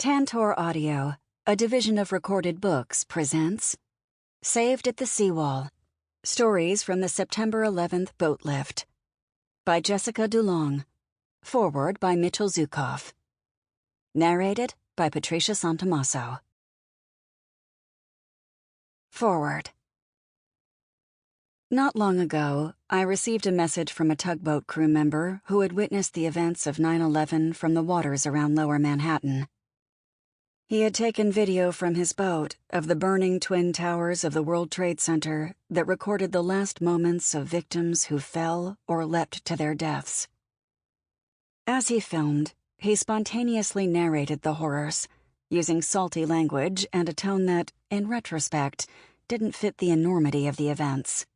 Tantor Audio, a division of Recorded Books, presents Saved at the Seawall, Stories from the September 11th Boat Lift by Jessica Dulong, foreword by Mitchell Zukoff. Narrated by Patricia Santomasso. Forward. Not long ago, I received a message from a tugboat crew member who had witnessed the events of 9/11 from the waters around Lower Manhattan. He had taken video from his boat of the burning twin towers of the World Trade Center that recorded the last moments of victims who fell or leapt to their deaths. As he filmed, he spontaneously narrated the horrors, using salty language and a tone that, in retrospect, didn't fit the enormity of the events.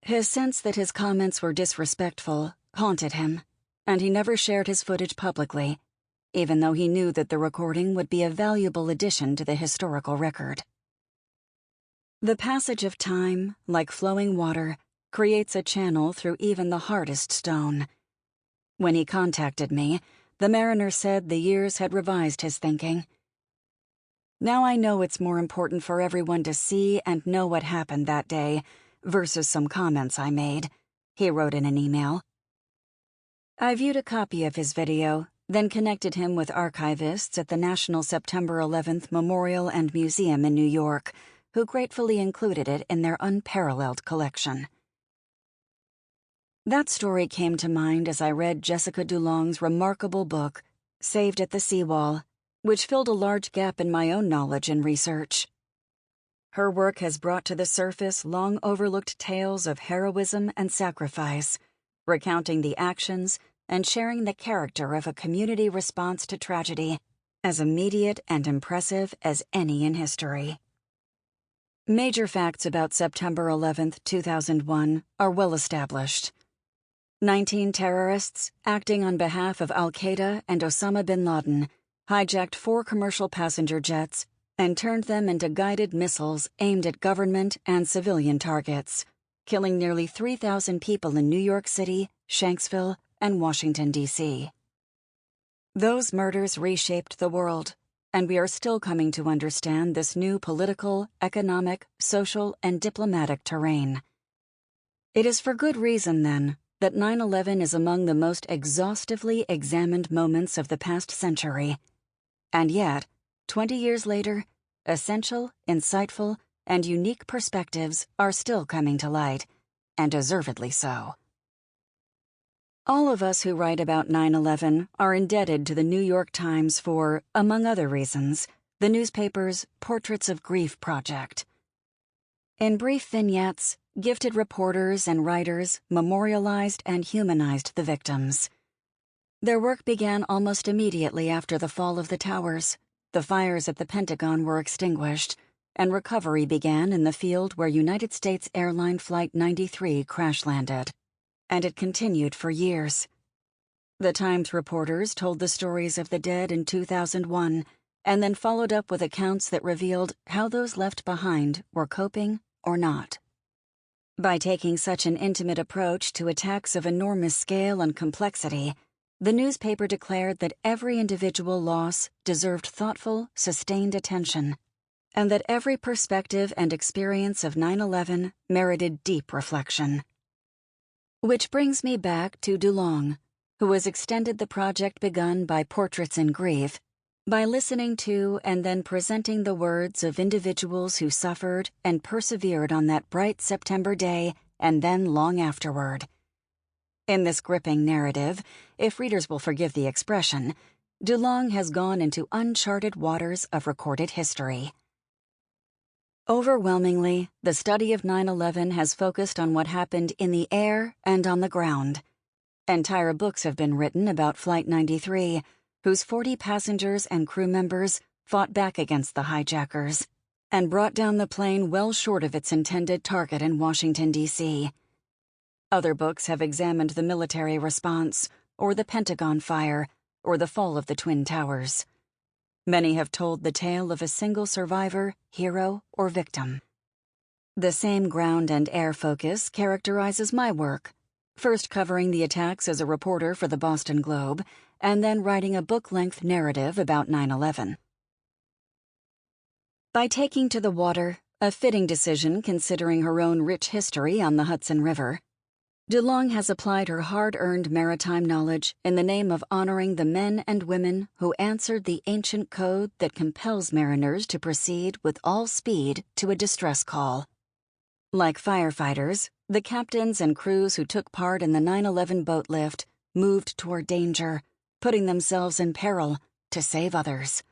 His sense that his comments were disrespectful haunted him, and he never shared his footage publicly, even though he knew that the recording would be a valuable addition to the historical record. The passage of time, like flowing water, creates a channel through even the hardest stone. When he contacted me, the mariner said the years had revised his thinking. "Now I know it's more important for everyone to see and know what happened that day versus some comments I made," he wrote in an email. I viewed a copy of his video, then connected him with archivists at the National September 11th Memorial and Museum in New York, who gratefully included it in their unparalleled collection. That story came to mind as I read Jessica Dulong's remarkable book, Saved at the Seawall, which filled a large gap in my own knowledge and research. Her work has brought to the surface long-overlooked tales of heroism and sacrifice, recounting the actions and sharing the character of a community response to tragedy as immediate and impressive as any in history. Major facts about September 11th, 2001 are well established. 19 terrorists, acting on behalf of Al-Qaeda and Osama bin Laden, hijacked 4 commercial passenger jets and turned them into guided missiles aimed at government and civilian targets, killing nearly 3,000 people in New York City, Shanksville, and Washington, D.C. Those murders reshaped the world, and we are still coming to understand this new political, economic, social, and diplomatic terrain. It is for good reason, then, that 9/11 is among the most exhaustively examined moments of the past century. And yet, 20 years later, essential, insightful, and unique perspectives are still coming to light, and deservedly so. All of us who write about 9/11 are indebted to the New York Times for, among other reasons, the newspaper's Portraits of Grief project. In brief vignettes, gifted reporters and writers memorialized and humanized the victims. Their work began almost immediately after the fall of the towers. The fires at the Pentagon were extinguished, and recovery began in the field where United States Airline Flight 93 crash-landed. And it continued for years. The Times reporters told the stories of the dead in 2001, and then followed up with accounts that revealed how those left behind were coping or not. By taking such an intimate approach to attacks of enormous scale and complexity, the newspaper declared that every individual loss deserved thoughtful, sustained attention, and that every perspective and experience of 9/11 merited deep reflection. Which brings me back to Dulong, who has extended the project begun by Portraits in Grief by listening to and then presenting the words of individuals who suffered and persevered on that bright September day and then long afterward. In this gripping narrative, if readers will forgive the expression, Dulong has gone into uncharted waters of recorded history. Overwhelmingly, the study of 9/11 has focused on what happened in the air and on the ground. Entire books have been written about Flight 93, whose 40 passengers and crew members fought back against the hijackers and brought down the plane well short of its intended target in Washington, D.C. Other books have examined the military response, or the Pentagon fire, or the fall of the Twin Towers. Many have told the tale of a single survivor, hero, or victim. The same ground and air focus characterizes my work, first covering the attacks as a reporter for the Boston Globe, and then writing a book-length narrative about 9/11. By taking to the water, a fitting decision considering her own rich history on the Hudson River, Dulong has applied her hard-earned maritime knowledge in the name of honoring the men and women who answered the ancient code that compels mariners to proceed with all speed to a distress call. Like firefighters, the captains and crews who took part in the 9/11 boat lift moved toward danger, putting themselves in peril to save others.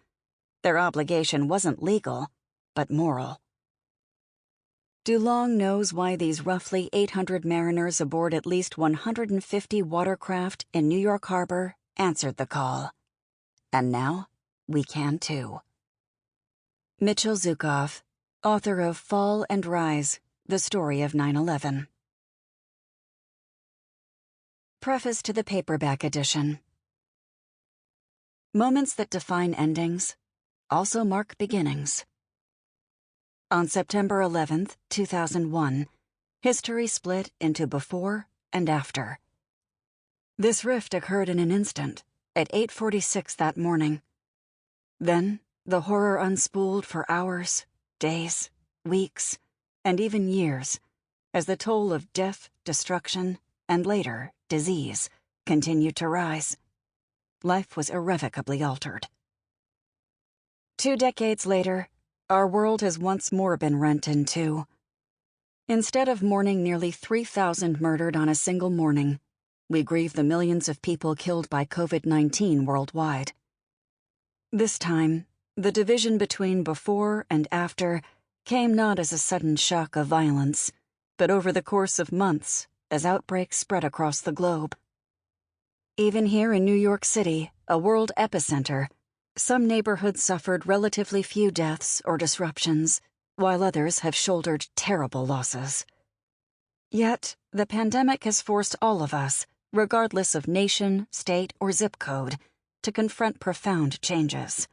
Their obligation wasn't legal, but moral. Dulong knows why these roughly 800 mariners aboard at least 150 watercraft in New York Harbor answered the call. And now, we can too. Mitchell Zukoff, author of Fall and Rise, The Story of 9/11. Preface to the paperback edition. Moments that define endings also mark beginnings. On September 11th, 2001, history split into before and after. This rift occurred in an instant, at 8:46 that morning. Then, the horror unspooled for hours, days, weeks, and even years, as the toll of death, destruction, and later, disease, continued to rise. Life was irrevocably altered. 2 decades later, our world has once more been rent in two. Instead of mourning nearly 3,000 murdered on a single morning, we grieve the millions of people killed by COVID-19 worldwide. This time, the division between before and after came not as a sudden shock of violence, but over the course of months as outbreaks spread across the globe. Even here in New York City, a world epicenter, some neighborhoods suffered relatively few deaths or disruptions, while others have shouldered terrible losses. Yet, the pandemic has forced all of us, regardless of nation, state, or zip code, to confront profound changes.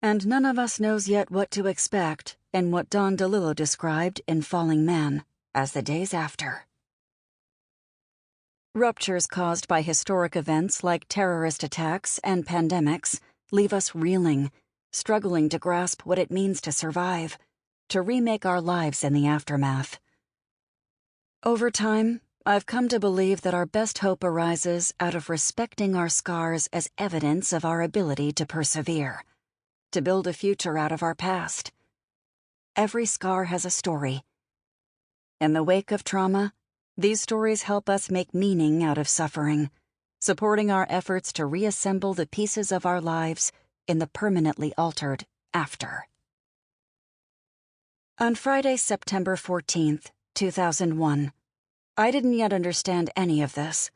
And none of us knows yet what to expect in what Don DeLillo described in Falling Man as the days after. Ruptures caused by historic events like terrorist attacks and pandemics leave us reeling, struggling to grasp what it means to survive, to remake our lives in the aftermath. Over time, I've come to believe that our best hope arises out of respecting our scars as evidence of our ability to persevere, to build a future out of our past. Every scar has a story. In the wake of trauma, these stories help us make meaning out of suffering, supporting our efforts to reassemble the pieces of our lives in the permanently altered after. On Friday, September 14th, 2001, I didn't yet understand any of this.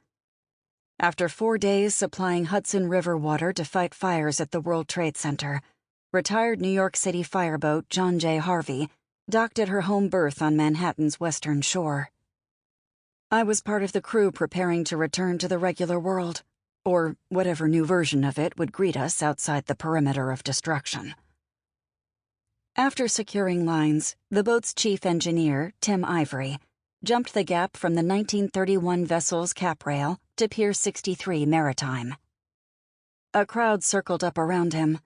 After 4 days supplying Hudson River water to fight fires at the World Trade Center, retired New York City fireboat John J. Harvey docked at her home berth on Manhattan's western shore. I was part of the crew preparing to return to the regular world, or whatever new version of it would greet us outside the perimeter of destruction. After securing lines, the boat's chief engineer, Tim Ivory, jumped the gap from the 1931 vessel's cap rail to Pier 63 Maritime. A crowd circled up around him,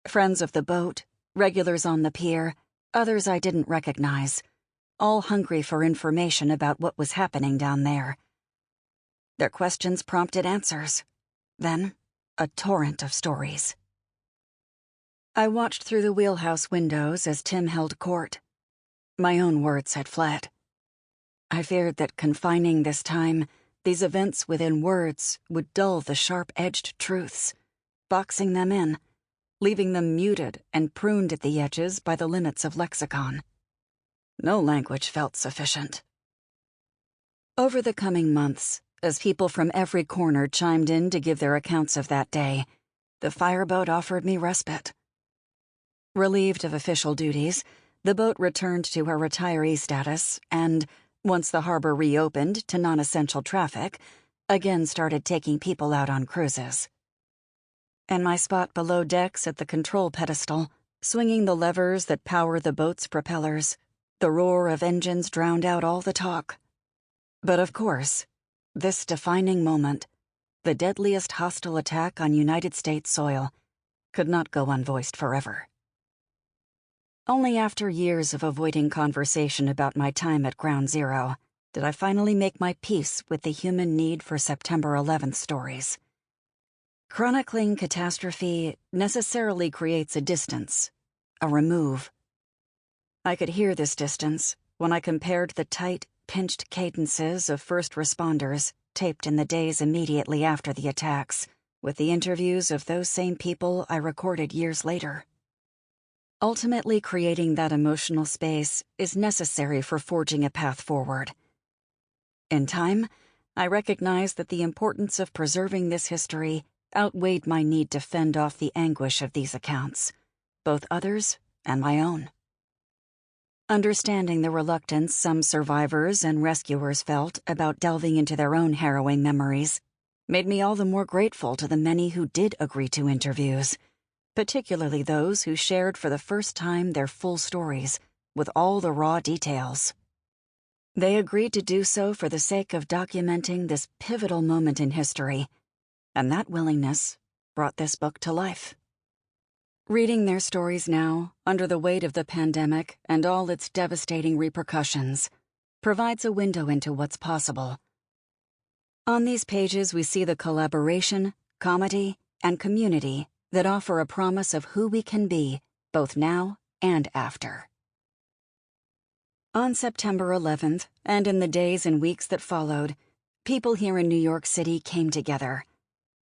friends of the boat, regulars on the pier, others I didn't recognize, all hungry for information about what was happening down there. Their questions prompted answers, then a torrent of stories. I watched through the wheelhouse windows as Tim held court. My own words had fled. I feared that confining this time, these events within words would dull the sharp-edged truths, boxing them in, leaving them muted and pruned at the edges by the limits of lexicon. No language felt sufficient. Over the coming months, as people from every corner chimed in to give their accounts of that day, the fireboat offered me respite. Relieved of official duties, the boat returned to her retiree status and, once the harbor reopened to non-essential traffic, again started taking people out on cruises. In my spot below decks at the control pedestal, swinging the levers that power the boat's propellers, the roar of engines drowned out all the talk. But of course, this defining moment, the deadliest hostile attack on United States soil, could not go unvoiced forever. Only after years of avoiding conversation about my time at Ground Zero did I finally make my peace with the human need for September 11th stories. Chronicling catastrophe necessarily creates a distance, a remove. I could hear this distance when I compared the tight, pinched cadences of first responders taped in the days immediately after the attacks with the interviews of those same people I recorded years later. Ultimately, creating that emotional space is necessary for forging a path forward. In time, I recognized that the importance of preserving this history outweighed my need to fend off the anguish of these accounts, both others and my own. Understanding the reluctance some survivors and rescuers felt about delving into their own harrowing memories made me all the more grateful to the many who did agree to interviews, particularly those who shared for the first time their full stories with all the raw details. They agreed to do so for the sake of documenting this pivotal moment in history, and that willingness brought this book to life. Reading their stories now, under the weight of the pandemic and all its devastating repercussions, provides a window into what's possible. On these pages, we see the collaboration, comedy, and community that offer a promise of who we can be, both now and after. On September 11th, and in the days and weeks that followed, people here in New York City came together.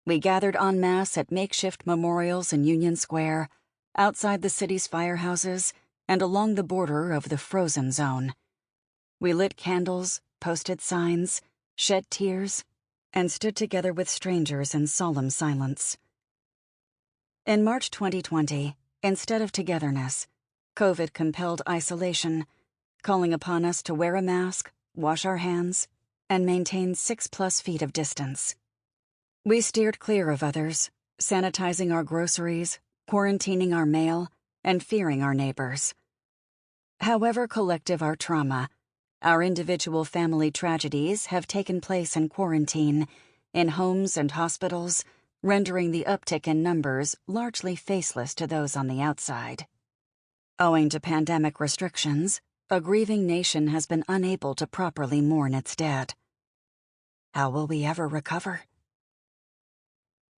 We gathered en masse at makeshift memorials in Union Square, outside the city's firehouses, and along the border of the frozen zone. We lit candles, posted signs, shed tears, and stood together with strangers in solemn silence. In March 2020, instead of togetherness, COVID compelled isolation, calling upon us to wear a mask, wash our hands, and maintain 6+ feet of distance. We steered clear of others, sanitizing our groceries, quarantining our mail, and fearing our neighbors. However collective our trauma, our individual family tragedies have taken place in quarantine, in homes and hospitals, rendering the uptick in numbers largely faceless to those on the outside. Owing to pandemic restrictions, a grieving nation has been unable to properly mourn its dead. How will we ever recover?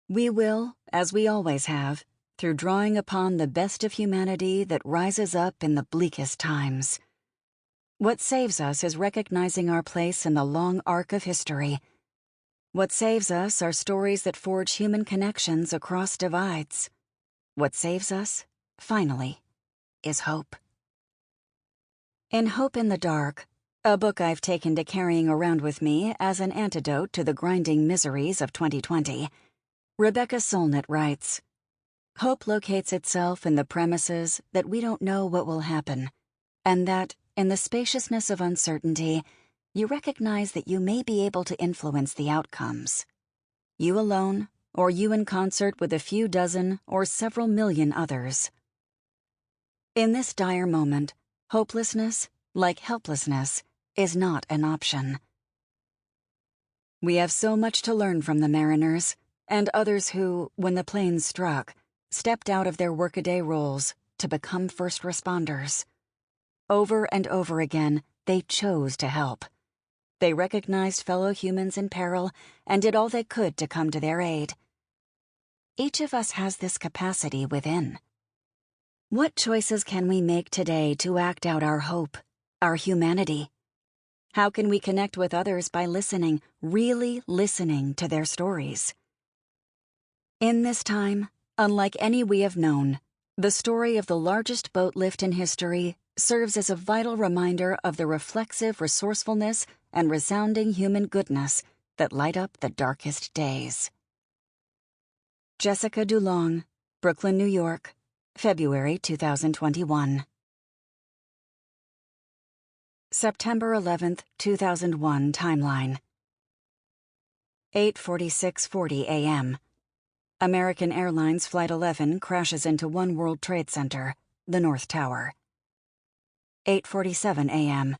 We will, as we always have, through drawing upon the best of humanity that rises up in the bleakest times. What saves us is recognizing our place in the long arc of history. What saves us are stories that forge human connections across divides. What saves us, finally, is hope. In Hope in the Dark, a book I've taken to carrying around with me as an antidote to the grinding miseries of 2020, Rebecca Solnit writes, "Hope locates itself in the premises that we don't know what will happen, and that, in the spaciousness of uncertainty, you recognize that you may be able to influence the outcomes. You alone, or you in concert with a few dozen or several million others." In this dire moment, hopelessness, like helplessness, is not an option. We have so much to learn from the mariners, and others who, when the planes struck, stepped out of their workaday roles to become first responders. Over and over again, they chose to help. They recognized fellow humans in peril and did all they could to come to their aid. Each of us has this capacity within. What choices can we make today to act out our hope, our humanity? How can we connect with others by listening, really listening to their stories? In this time, unlike any we have known, the story of the largest boat lift in history serves as a vital reminder of the reflexive resourcefulness and resounding human goodness that light up the darkest days. Jessica Dulong, Brooklyn, New York, February 2021. September 11th, 2001 timeline. 8:46:40 a.m. American Airlines Flight 11 crashes into One World Trade Center, the North Tower. 8:47 a.m.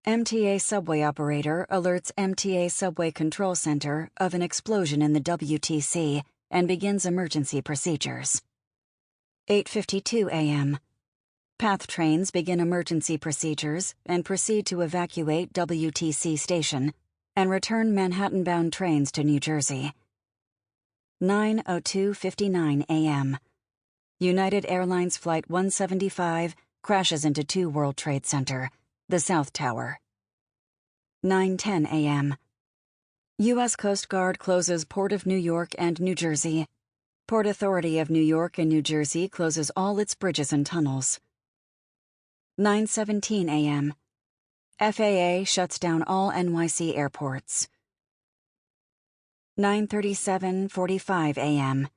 MTA subway operator alerts MTA Subway Control Center of an explosion in the WTC and begins emergency procedures. 8:52 a.m. PATH trains begin emergency procedures and proceed to evacuate WTC Station and return Manhattan-bound trains to New Jersey. 9:02:59 a.m. United Airlines Flight 175 crashes into 2 World Trade Center, the South Tower. 9:10 a.m. U.S. Coast Guard closes Port of New York and New Jersey. Port Authority of New York and New Jersey closes all its bridges and tunnels. 9:17 a.m. FAA shuts down all NYC airports. 9:37:45 a.m.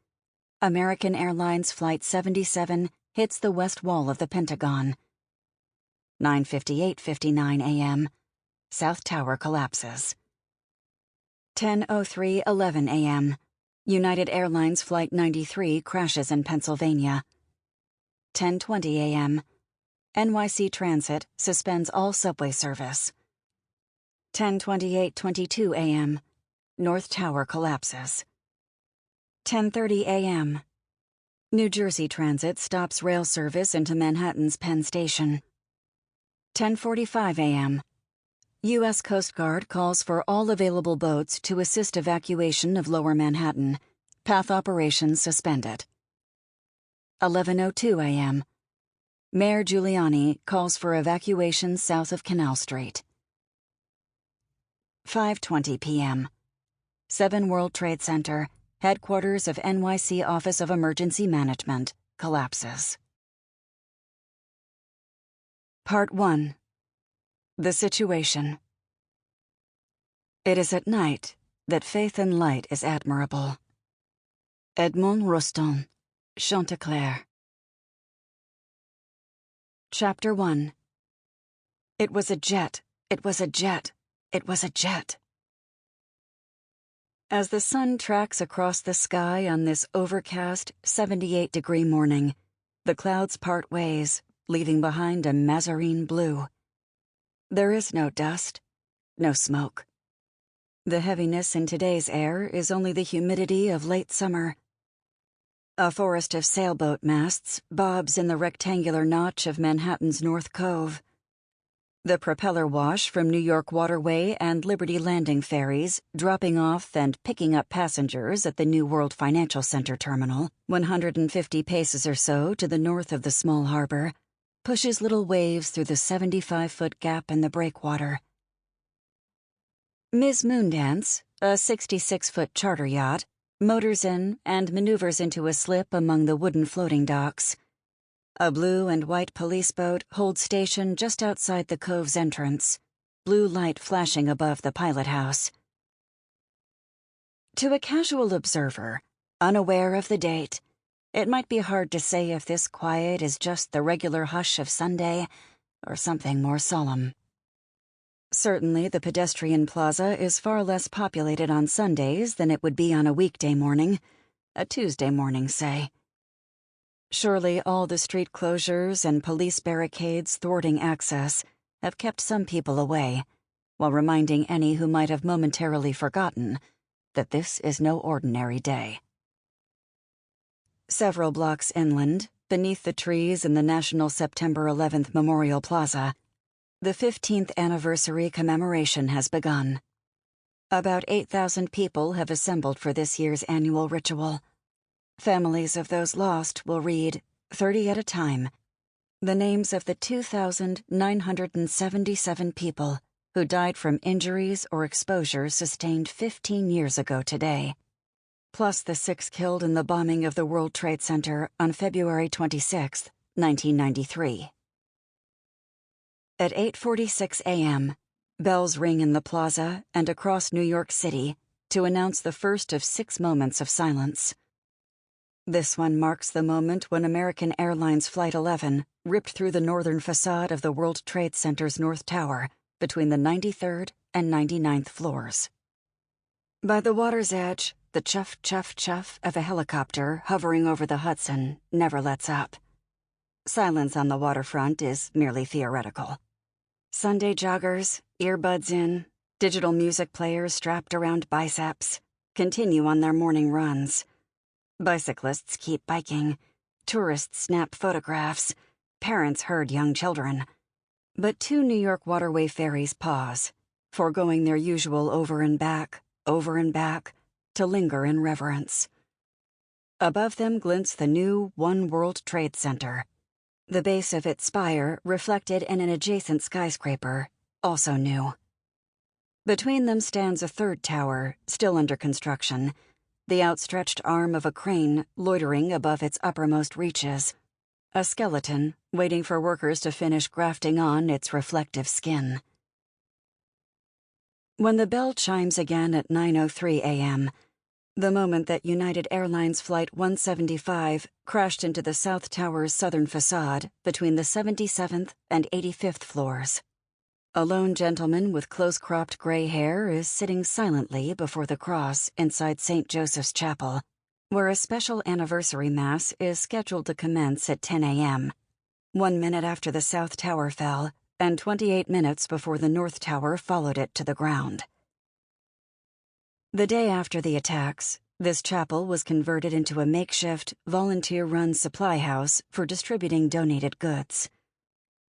American Airlines Flight 77 hits the west wall of the Pentagon. 9:58:59 a.m. South Tower collapses. 10:03:11 a.m. United Airlines Flight 93 crashes in Pennsylvania. 10:20 a.m. NYC Transit suspends all subway service. 10:28:22 a.m. North Tower collapses. 10:30 a.m. New Jersey Transit stops rail service into Manhattan's Penn Station. 10:45 a.m. U.S. Coast Guard calls for all available boats to assist evacuation of Lower Manhattan. PATH operations suspended. 11:02 a.m. Mayor Giuliani calls for evacuation south of Canal Street. 5:20 p.m. 7 World Trade Center, headquarters of NYC Office of Emergency Management, collapses. Part 1. The Situation. It is at night that faith and light is admirable. Edmond Rostand, Chanticleer. Chapter 1. It was a jet, it was a jet, it was a jet. As the sun tracks across the sky on this overcast, 78-degree morning, the clouds part ways, leaving behind a mazarine blue. There is no dust, no smoke. The heaviness in today's air is only the humidity of late summer. A forest of sailboat masts bobs in the rectangular notch of Manhattan's North Cove. The propeller wash from New York Waterway and Liberty Landing ferries dropping off and picking up passengers at the New World Financial Center terminal, 150 paces or so to the north of the small harbor, pushes little waves through the 75-foot gap in the breakwater. Ms. Moondance, a 66-foot charter yacht, motors in and maneuvers into a slip among the wooden floating docks. A blue and white police boat holds station just outside the cove's entrance, blue light flashing above the pilot house. To a casual observer, unaware of the date, it might be hard to say if this quiet is just the regular hush of Sunday or something more solemn. Certainly, the pedestrian plaza is far less populated on Sundays than it would be on a weekday morning, a Tuesday morning, say. Surely all the street closures and police barricades thwarting access have kept some people away, while reminding any who might have momentarily forgotten that this is no ordinary day. Several blocks inland, beneath the trees in the National September 11th Memorial Plaza, the 15th anniversary commemoration has begun. About 8,000 people have assembled for this year's annual ritual. Families of those lost will read, 30 at a time, the names of the 2,977 people who died from injuries or exposures sustained 15 years ago today, plus the 6 killed in the bombing of the World Trade Center on February 26, 1993. At 8:46 a.m., bells ring in the plaza and across New York City to announce the first of 6 moments of silence. This one marks the moment when American Airlines Flight 11 ripped through the northern facade of the World Trade Center's North Tower between the 93rd and 99th floors. By the water's edge, the chuff, chuff, chuff of a helicopter hovering over the Hudson never lets up. Silence on the waterfront is merely theoretical. Sunday joggers, earbuds in, digital music players strapped around biceps, continue on their morning runs. Bicyclists keep biking, tourists snap photographs, parents herd young children. But 2 New York waterway ferries pause, foregoing their usual over and back, to linger in reverence. Above them glints the new One World Trade Center, the base of its spire reflected in an adjacent skyscraper, also new. Between them stands a third tower, still under construction, the outstretched arm of a crane loitering above its uppermost reaches, a skeleton waiting for workers to finish grafting on its reflective skin. When the bell chimes again at 9:03 a.m., the moment that United Airlines Flight 175 crashed into the South Tower's southern facade between the 77th and 85th floors, a lone gentleman with close-cropped gray hair is sitting silently before the cross inside St. Joseph's Chapel, where a special anniversary mass is scheduled to commence at 10 a.m., 1 minute after the South Tower fell and 28 minutes before the North Tower followed it to the ground. The day after the attacks, this chapel was converted into a makeshift, volunteer-run supply house for distributing donated goods.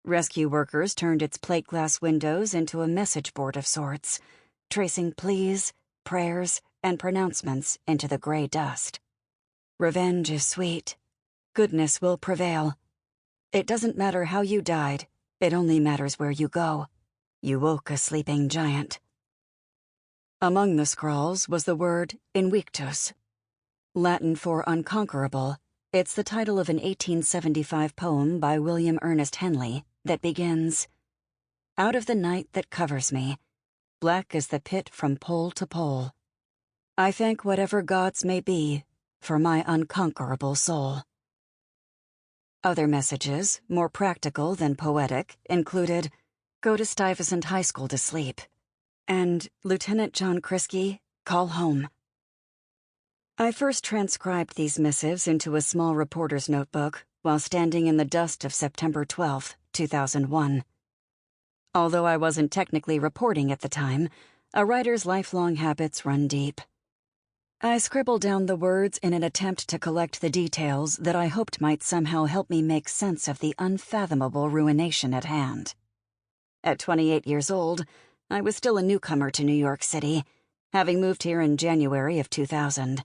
Rescue workers turned its plate glass windows into a message board of sorts, tracing pleas, prayers, and pronouncements into the gray dust. Revenge is sweet. Goodness will prevail. It doesn't matter how you died. It only matters where you go. You woke a sleeping giant. Among the scrawls was the word invictus. Latin for unconquerable, it's the title of an 1875 poem by William Ernest Henley that begins, "Out of the night that covers me, black as the pit from pole to pole, I thank whatever gods may be for my unconquerable soul." Other messages, more practical than poetic, included, "Go to Stuyvesant High School to sleep," and "Lieutenant John Kriski, call home." I first transcribed these missives into a small reporter's notebook while standing in the dust of September 12, 2001. Although I wasn't technically reporting at the time, a writer's lifelong habits run deep. I scribbled down the words in an attempt to collect the details that I hoped might somehow help me make sense of the unfathomable ruination at hand. At 28 years old, I was still a newcomer to New York City, having moved here in January of 2000.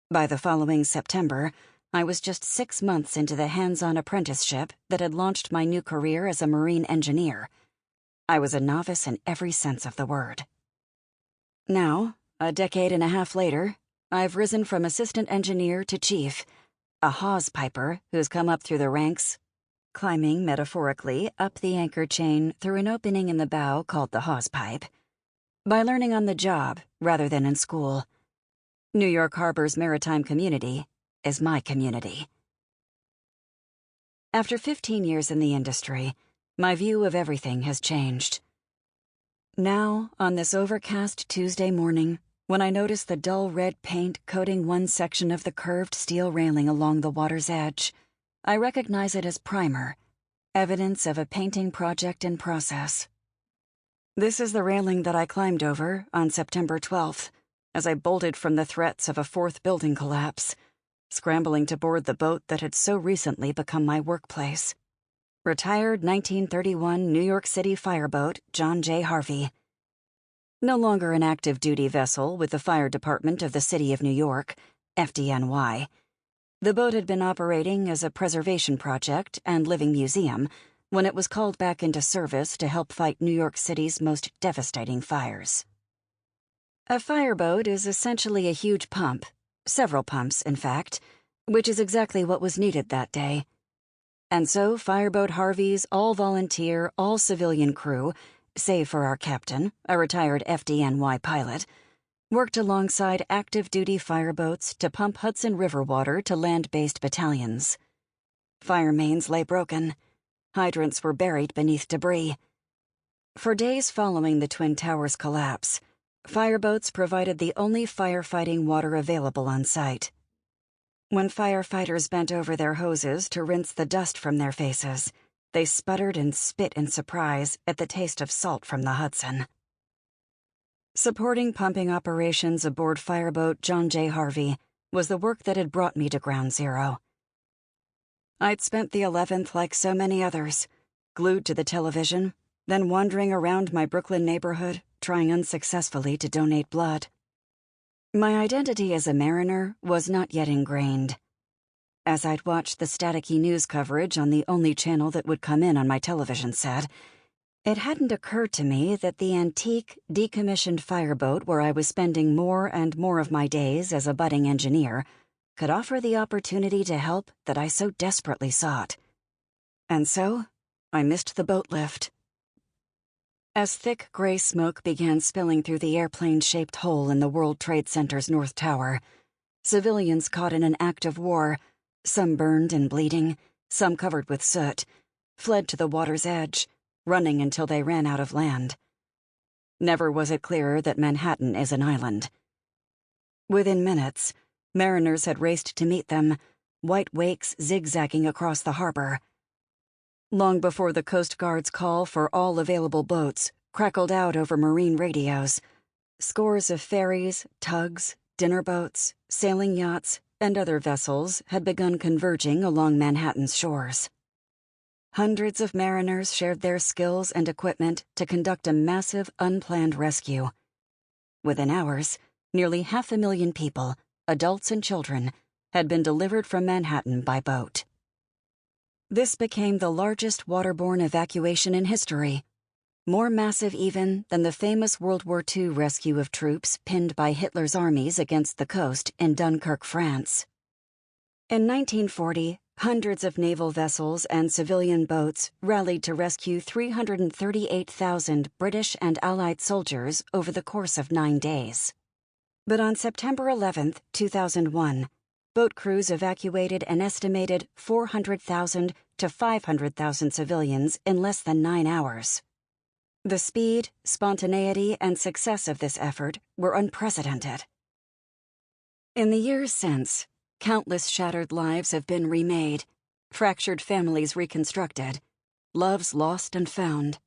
By the following September, I was just 6 months into the hands-on apprenticeship that had launched my new career as a marine engineer. I was a novice in every sense of the word. Now, a decade and a half later, I've risen from assistant engineer to chief, a hawse piper who's come up through the ranks, climbing metaphorically up the anchor chain through an opening in the bow called the hawse pipe, by learning on the job rather than in school. New York Harbor's maritime community is my community. After 15 years in the industry, my view of everything has changed. Now, on this overcast Tuesday morning, when I notice the dull red paint coating one section of the curved steel railing along the water's edge, I recognize it as primer, evidence of a painting project in process. This is the railing that I climbed over on September 12th, as I bolted from the threats of a 4th building collapse, scrambling to board the boat that had so recently become my workplace. Retired 1931 New York City fireboat John J. Harvey. No longer an active duty vessel with the Fire Department of the City of New York, FDNY. The boat had been operating as a preservation project and living museum when it was called back into service to help fight New York City's most devastating fires. A fireboat is essentially a huge pump, several pumps, in fact, which is exactly what was needed that day. And so Fireboat Harvey's all-volunteer, all-civilian crew, save for our captain, a retired FDNY pilot, worked alongside active-duty fireboats to pump Hudson River water to land-based battalions. Fire mains lay broken. Hydrants were buried beneath debris. For days following the Twin Towers collapse, fireboats provided the only firefighting water available on site. When firefighters bent over their hoses to rinse the dust from their faces, they sputtered and spit in surprise at the taste of salt from the Hudson. Supporting pumping operations aboard fireboat John J. Harvey was the work that had brought me to Ground Zero. I'd spent the 11th like so many others, glued to the television, then wandering around my Brooklyn neighborhood, trying unsuccessfully to donate blood. My identity as a mariner was not yet ingrained. As I'd watched the staticky news coverage on the only channel that would come in on my television set, it hadn't occurred to me that the antique, decommissioned fireboat where I was spending more and more of my days as a budding engineer could offer the opportunity to help that I so desperately sought. And so, I missed the boat lift. As thick gray smoke began spilling through the airplane-shaped hole in the World Trade Center's North Tower, civilians caught in an act of war, some burned and bleeding, some covered with soot, fled to the water's edge, running until they ran out of land. Never was it clearer that Manhattan is an island. Within minutes, mariners had raced to meet them, white wakes zigzagging across the harbor. Long before the Coast Guard's call for all available boats crackled out over marine radios, scores of ferries, tugs, dinner boats, sailing yachts, and other vessels had begun converging along Manhattan's shores. Hundreds of mariners shared their skills and equipment to conduct a massive, unplanned rescue. Within hours, nearly 500,000 people, adults and children, had been delivered from Manhattan by boat. This became the largest waterborne evacuation in history, more massive even than the famous World War II rescue of troops pinned by Hitler's armies against the coast in Dunkirk, France. In 1940, hundreds of naval vessels and civilian boats rallied to rescue 338,000 British and Allied soldiers over the course of 9 days. But on September 11, 2001, boat crews evacuated an estimated 400,000 to 500,000 civilians in less than 9 hours. The speed, spontaneity, and success of this effort were unprecedented. In the years since, countless shattered lives have been remade, fractured families reconstructed, loves lost and found.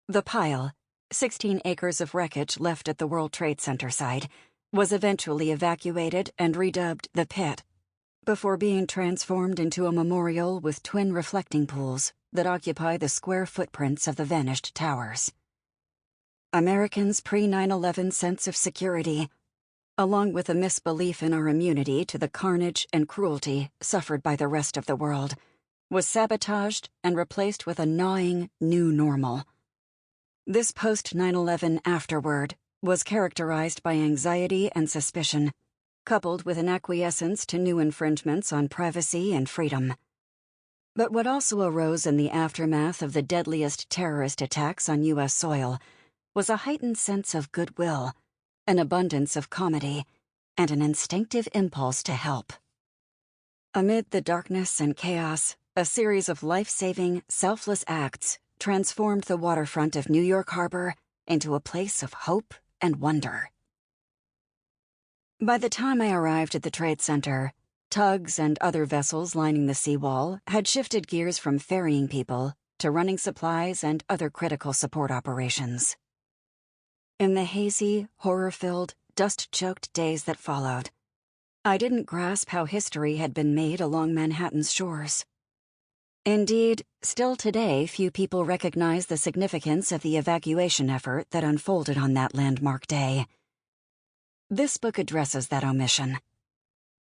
The pile, 16 acres of wreckage left at the World Trade Center site, was eventually evacuated and redubbed the Pit, before being transformed into a memorial with twin reflecting pools that occupy the square footprints of the vanished towers. Americans' pre-9/11 sense of security, along with a misbelief in our immunity to the carnage and cruelty suffered by the rest of the world, was sabotaged and replaced with a gnawing new normal. This post-9/11 afterward was characterized by anxiety and suspicion, coupled with an acquiescence to new infringements on privacy and freedom. But what also arose in the aftermath of the deadliest terrorist attacks on U.S. soil was a heightened sense of goodwill, an abundance of comedy, and an instinctive impulse to help. Amid the darkness and chaos, a series of life-saving, selfless acts transformed the waterfront of New York Harbor into a place of hope and wonder. By the time I arrived at the Trade Center, tugs and other vessels lining the seawall had shifted gears from ferrying people to running supplies and other critical support operations. In the hazy, horror-filled, dust-choked days that followed, I didn't grasp how history had been made along Manhattan's shores. Indeed, still today few people recognize the significance of the evacuation effort that unfolded on that landmark day. This book addresses that omission.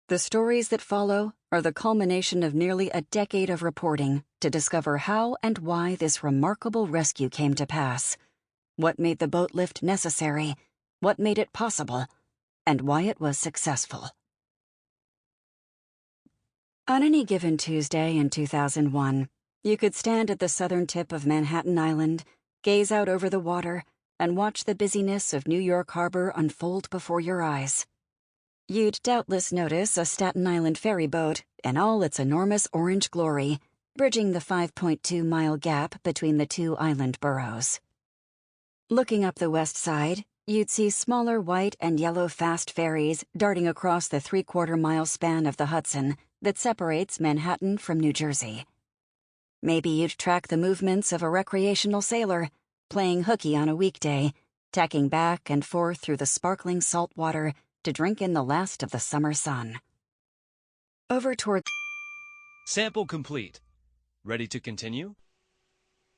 The stories that follow are the culmination of nearly a decade of reporting to discover how and why this remarkable rescue came to pass, what made the boat lift necessary, what made it possible, and why it was successful. On any given Tuesday in 2001, you could stand at the southern tip of Manhattan Island, gaze out over the water, and watch the busyness of New York Harbor unfold before your eyes. You'd doubtless notice a Staten Island ferry boat in all its enormous orange glory, bridging the 5.2-mile gap between the two island boroughs. Looking up the west side, you'd see smaller white and yellow fast ferries darting across the 3/4-mile span of the Hudson that separates Manhattan from New Jersey. Maybe you'd track the movements of a recreational sailor, playing hooky on a weekday, tacking back and forth through the sparkling salt water to drink in the last of the summer sun. Over toward Sample complete. Ready to continue?